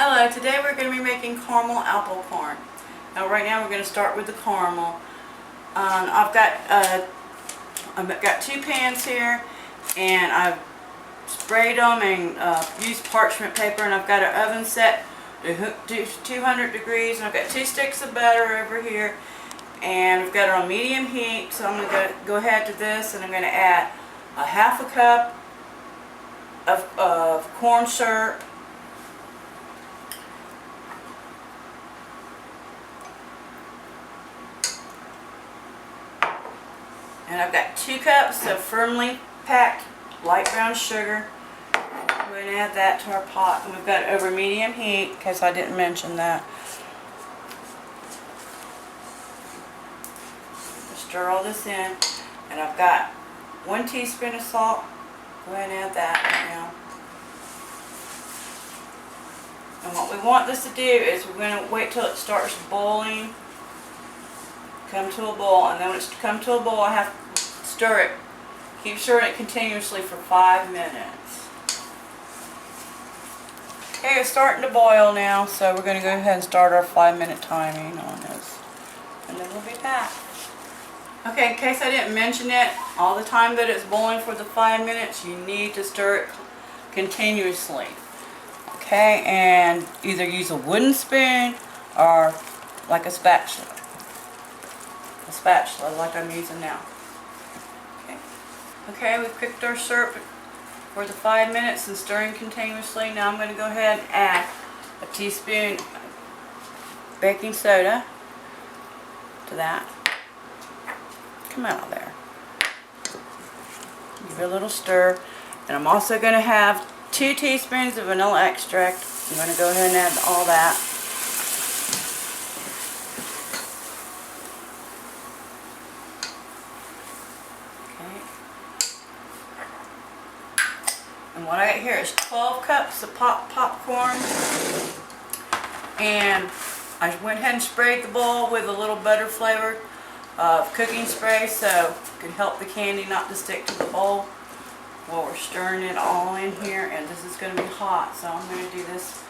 Hello, today we're going to be making caramel apple corn. Now right now we're going to start with the caramel. I've got two pans here, and I've sprayed them and used parchment paper, and I've got an oven set to 200 degrees, and I've got 2 sticks of butter over here, and I've got it on medium heat. So I'm going to go ahead to this, and I'm going to add a half a cup of corn syrup, and I've got 2 cups of firmly packed light brown sugar. We're going to add that to our pot, and we've got it over medium heat in case I didn't mention that. Stir all this in, and I've got 1 teaspoon of salt. Go ahead and add that right now. And what we want this to do is we're going to wait till it starts boiling, come to a boil, and then when it's come to a boil, I have to stir it. Keep stirring it continuously for 5 minutes. Okay, it's starting to boil now, so we're going to go ahead and start our 5-minute timing on this, and then we'll be back. Okay, in case I didn't mention it, all the time that it's boiling for the 5 minutes, you need to stir it continuously. Okay, and either use a wooden spoon or like a spatula. A spatula like I'm using now. Okay, we've cooked our syrup for the 5 minutes and stirring continuously. Now I'm going to go ahead and add a teaspoon baking soda to that. Come out of there. Give it a little stir. And I'm also going to have 2 teaspoons of vanilla extract. I'm going to go ahead and add all that. And what I got here is 12 cups of popcorn, and I went ahead and sprayed the bowl with a little butter flavored cooking spray so it can help the candy not to stick to the bowl while we're stirring it all in here. And this is going to be hot, so I'm going to do this,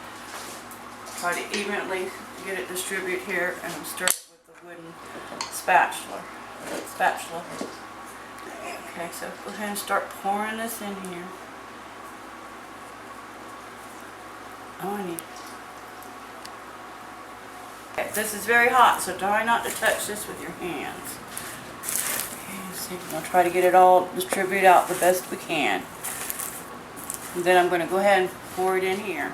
try to evenly get it distributed here, and I'm stirring it with the wooden spatula. Okay, so go ahead and start pouring this in here. Oh, I need. Okay, this is very hot, so try not to touch this with your hands. Okay, see, we'll try to get it all distributed out the best we can. And then I'm going to go ahead and pour it in here.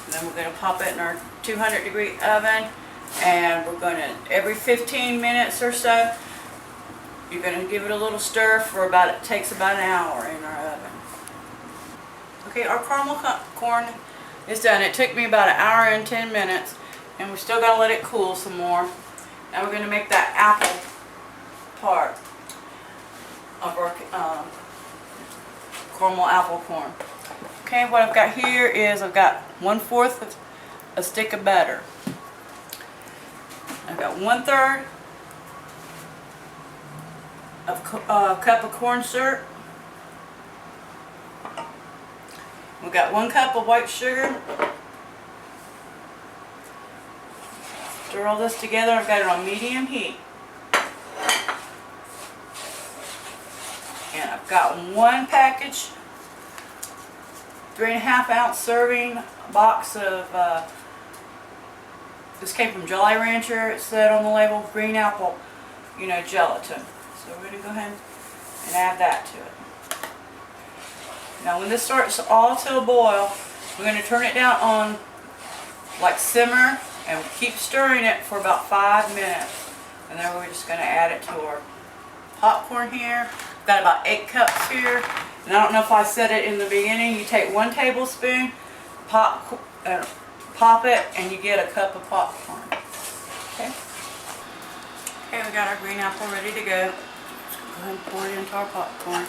And then we're going to pop it in our 200-degree oven, and we're going to, every 15 minutes or so, you're going to give it a little stir for about, it takes about an hour in our oven. Okay, our caramel corn is done. It took me about an hour and 10 minutes, and we still got to let it cool some more. Now we're going to make that apple part of our caramel apple corn. Okay, what I've got here is I've got 1/4 of a stick of butter. I've got 1/3 of a cup of corn syrup. We've got 1 cup of white sugar. Stir all this together. I've got it on medium heat. And I've got 1 package, 3.5 ounce serving box of, this came from Jolly Rancher. It said on the label, green apple, gelatin. So we're going to go ahead and add that to it. Now when this starts all to a boil, we're going to turn it down on like simmer and keep stirring it for about 5 minutes. And then we're just going to add it to our popcorn here. I've got about 8 cups here. And I don't know if I said it in the beginning, you take 1 tablespoon, pop it, and you get a cup of popcorn. Okay? Okay, we got our green apple ready to go. Let's go ahead and pour it into our popcorn.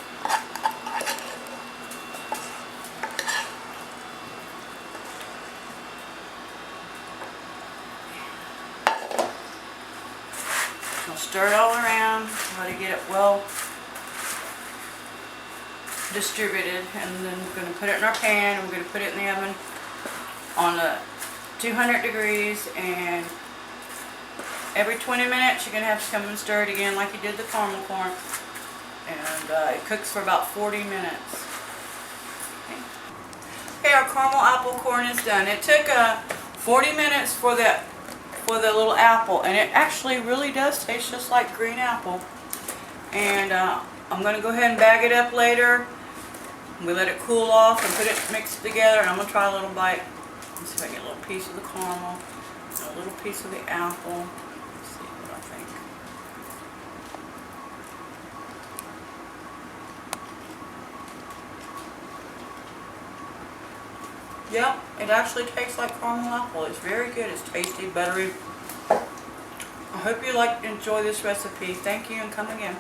We'll stir it all around, try to get it well distributed, and then we're going to put it in our pan, and we're going to put it in the oven on a 200 degrees, and every 20 minutes you're going to have to come and stir it again like you did the caramel corn. And it cooks for about 40 minutes. Okay, our caramel apple corn is done. It took 40 minutes for the little apple, and it actually really does taste just like green apple. And I'm going to go ahead and bag it up later. We let it cool off and put it mixed together, and I'm going to try a little bite. Let's see if I get a little piece of the caramel and a little piece of the apple. Let's see what I think. Yep, it actually tastes like caramel apple. It's very good. It's tasty, buttery. I hope you enjoy this recipe. Thank you, and come again.